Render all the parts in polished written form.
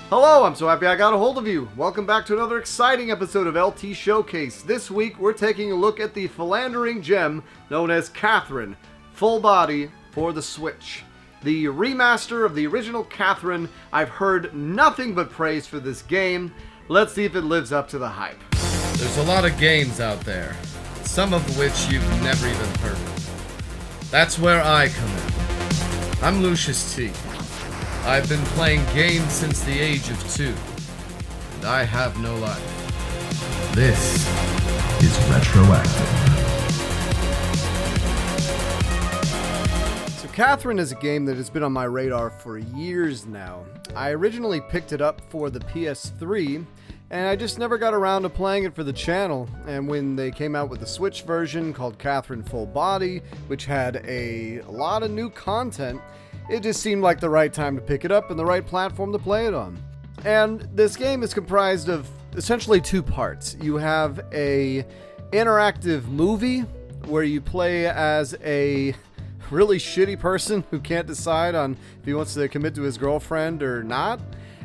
Hello, I'm so happy I got a hold of you. Welcome back to another exciting episode of LT Showcase. This week, we're taking a look at the philandering gem known as Catherine, full body for the Switch. The remaster of the original Catherine. I've heard nothing but praise for this game. Let's see if it lives up to the hype. There's a lot of games out there, some of which you've never even heard of. That's where I come in. I'm Lucious T. I've been playing games since the age of 2, and I have no life. This is Retroactive. So Catherine is a game that has been on my radar for years now. I originally picked it up for the PS3, and I just never got around to playing it for the channel. And when they came out with the Switch version called Catherine Full Body, which had a lot of new content, it just seemed like the right time to pick it up and the right platform to play it on. And this game is comprised of essentially two parts. You have a interactive movie where you play as a really shitty person who can't decide on if he wants to commit to his girlfriend or not.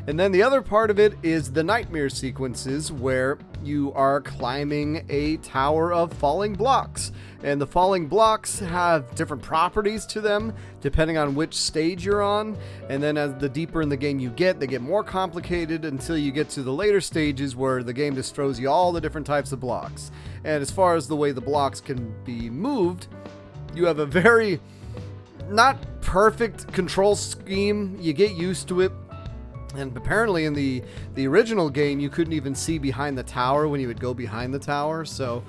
And then the other part of it is the nightmare sequences where you are climbing a tower of falling blocks. And the falling blocks have different properties to them depending on which stage you're on. And then as the deeper in the game you get, they get more complicated until you get to the later stages where the game just throws you all the different types of blocks. And as far as the way the blocks can be moved, you have a very not perfect control scheme. You get used to it. And apparently in the original game, you couldn't even see behind the tower when you would go behind the tower. So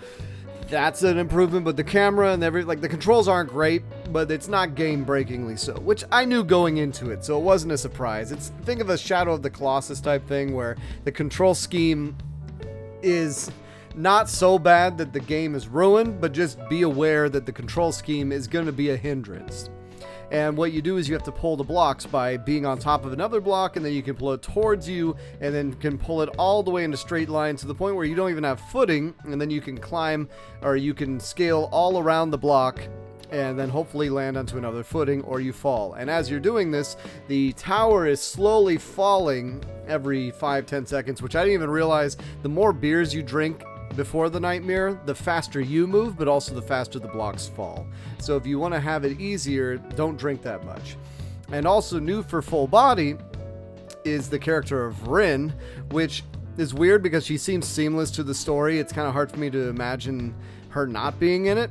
that's an improvement. But the camera and the controls aren't great, but it's not game-breakingly so, which I knew going into it. So it wasn't a surprise. Think of a Shadow of the Colossus type thing where the control scheme is not so bad that the game is ruined, but just be aware that the control scheme is going to be a hindrance. And what you do is you have to pull the blocks by being on top of another block, and then you can pull it towards you, and then can pull it all the way in a straight line to the point where you don't even have footing, and then you can climb, or you can scale all around the block, and then hopefully land onto another footing, or you fall. And as you're doing this, the tower is slowly falling every 5-10 seconds, which I didn't even realize. The more beers you drink before the nightmare, the faster you move, but also the faster the blocks fall. So if you want to have it easier, don't drink that much. And also new for full body is the character of Rin, which is weird because she seems seamless to the story. It's kind of hard for me to imagine her not being in it.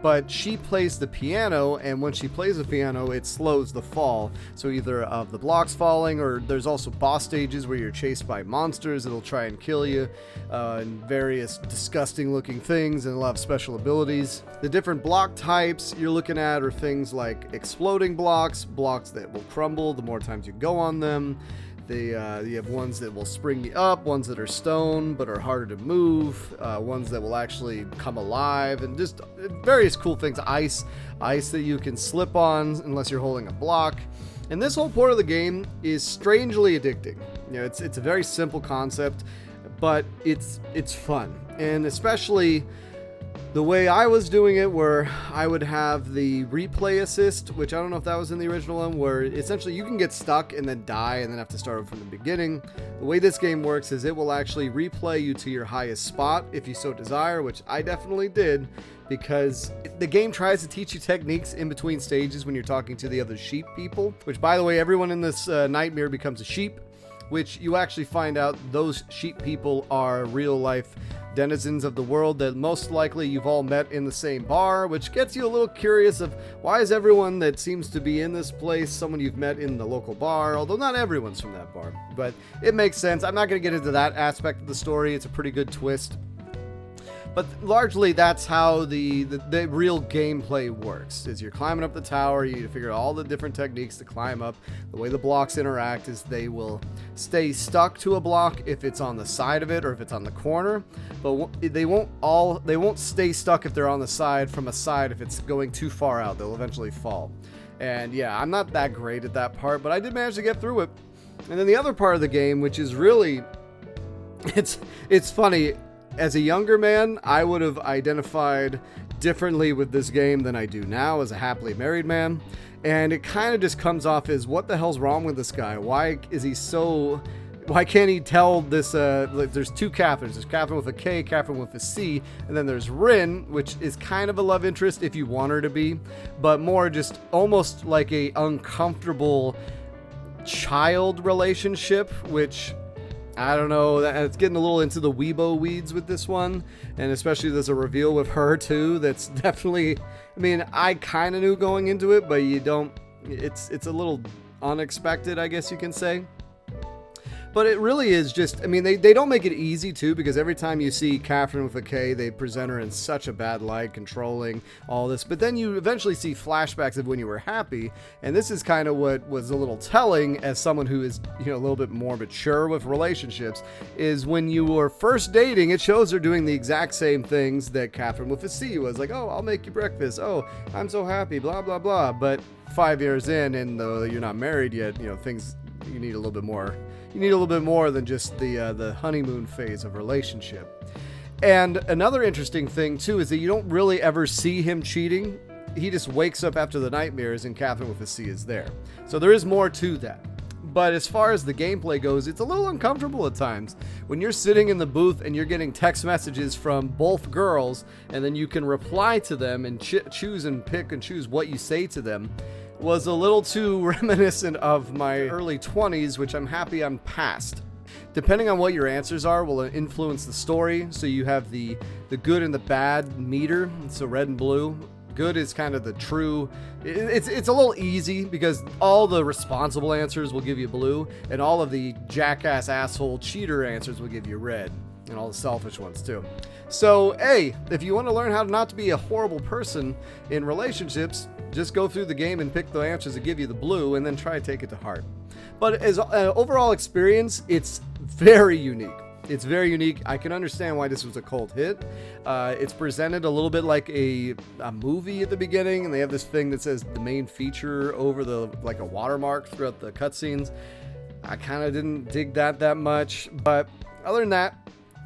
But she plays the piano, and when she plays the piano, it slows the fall. So either of the blocks falling, or there's also boss stages where you're chased by monsters that'll try and kill you, and various disgusting looking things, and a lot of special abilities. The different block types you're looking at are things like exploding blocks, blocks that will crumble the more times you go on them. You have ones that will spring you up, ones that are stone but are harder to move, ones that will actually come alive, and just various cool things. Ice that you can slip on unless you're holding a block. And this whole part of the game is strangely addicting. You know, it's a very simple concept, but it's fun. And especially the way I was doing it, where I would have the replay assist, which I don't know if that was in the original one, where essentially you can get stuck and then die and then have to start over from the beginning. The way this game works is it will actually replay you to your highest spot if you so desire, which I definitely did, because the game tries to teach you techniques in between stages when you're talking to the other sheep people, which, by the way, everyone in this nightmare becomes a sheep, which you actually find out those sheep people are real life denizens of the world that most likely you've all met in the same bar, which gets you a little curious of why is everyone that seems to be in this place someone you've met in the local bar, although not everyone's from that bar, but it makes sense. I'm not going to get into that aspect of the story. It's a pretty good twist. But largely, that's how the real gameplay works, is you're climbing up the tower, you figure out all the different techniques to climb up. The way the blocks interact is they will stay stuck to a block if it's on the side of it or if it's on the corner, but they won't stay stuck if they're on the side from a side if it's going too far out. They'll eventually fall. And yeah, I'm not that great at that part, but I did manage to get through it. And then the other part of the game, which is really, it's funny. As a younger man, I would have identified differently with this game than I do now as a happily married man. And it kind of just comes off as, what the hell's wrong with this guy? Why is he so Why can't he tell this, like, there's two Catherines. There's Catherine with a K, Catherine with a C, and then there's Rin, which is kind of a love interest if you want her to be, but more just almost like a uncomfortable child relationship, which, I don't know, it's getting a little into the weebo weeds with this one, and especially there's a reveal with her too that's definitely, I mean, I kind of knew going into it, but you don't, it's a little unexpected, I guess you can say. But it really is just, I mean, they don't make it easy, too, because every time you see Catherine with a K, they present her in such a bad light, controlling all this. But then you eventually see flashbacks of when you were happy, and this is kind of what was a little telling as someone who is, you know, a little bit more mature with relationships, is when you were first dating, it shows her doing the exact same things that Catherine with a C was. Like, oh, I'll make you breakfast. Oh, I'm so happy, blah, blah, blah. But 5 years in, and though you're not married yet, you know, things, you need a little bit more. You need a little bit more than just the honeymoon phase of relationship. And another interesting thing, too, is that you don't really ever see him cheating. He just wakes up after the nightmares and Catherine with a C is there. So there is more to that. But as far as the gameplay goes, it's a little uncomfortable at times. When you're sitting in the booth and you're getting text messages from both girls, and then you can reply to them and choose and pick and choose what you say to them, was a little too reminiscent of my early 20s, which I'm happy I'm past. Depending on what your answers are will influence the story. So you have the good and the bad meter. So red and blue. Good is kind of the true. It's a little easy because all the responsible answers will give you blue, and all of the jackass asshole cheater answers will give you red, and all the selfish ones too. So, hey, if you want to learn how not to be a horrible person in relationships, just go through the game and pick the answers that give you the blue, and then try to take it to heart. But as an overall experience, it's very unique. It's very unique. I can understand why this was a cult hit. It's presented a little bit like a movie at the beginning, and they have this thing that says the main feature over the, like a watermark throughout the cutscenes. I kind of didn't dig that much, but other than that,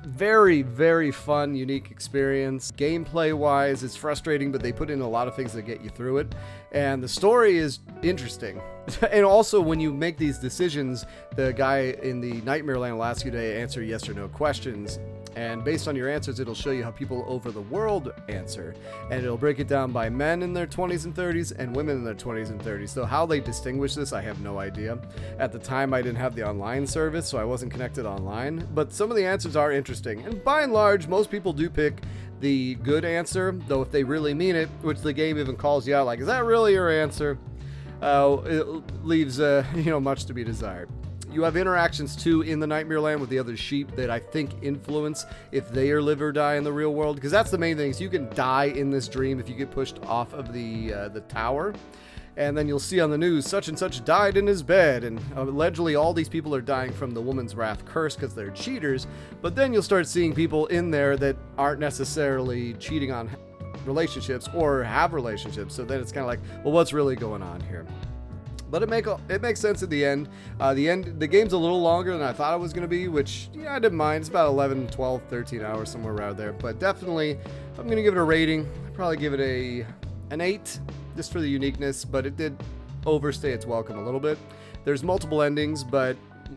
very, very fun, unique experience. Gameplay wise, it's frustrating, but they put in a lot of things that get you through it. And the story is interesting. And also, when you make these decisions, the guy in the Nightmare Land will ask you to answer yes or no questions. And based on your answers, it'll show you how people over the world answer. And it'll break it down by men in their 20s and 30s and women in their 20s and 30s. So how they distinguish this, I have no idea. At the time, I didn't have the online service, so I wasn't connected online. But some of the answers are interesting. And by and large, most people do pick the good answer, though if they really mean it, which the game even calls you out, like, is that really your answer? It leaves much to be desired. You have interactions too in the Nightmare Land with the other sheep that I think influence if they are live or die in the real world, because that's the main thing. Is you can die in this dream if you get pushed off of the tower, and then you'll see on the news such and such died in his bed, and allegedly all these people are dying from the woman's wrath curse because they're cheaters. But then you'll start seeing people in there that aren't necessarily cheating on relationships or have relationships. So then it's kind of like, well, what's really going on here? But it makes sense at the end. The game's a little longer than I thought it was going to be, which, yeah, I didn't mind. It's about 11, 12, 13 hours, somewhere around there. But definitely, if I'm going to give it a rating, I'd probably give it an 8, just for the uniqueness. But it did overstay its welcome a little bit. There's multiple endings, but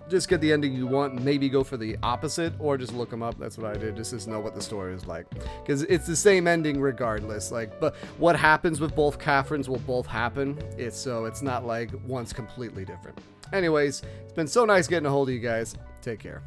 just get the ending you want and maybe go for the opposite, or just look them up. That's what I did, just to know what the story is like, because it's the same ending regardless. Like, but what happens with both Catherines will both happen. It's not like one's completely different. Anyways, it's been so nice getting a hold of you guys. Take care.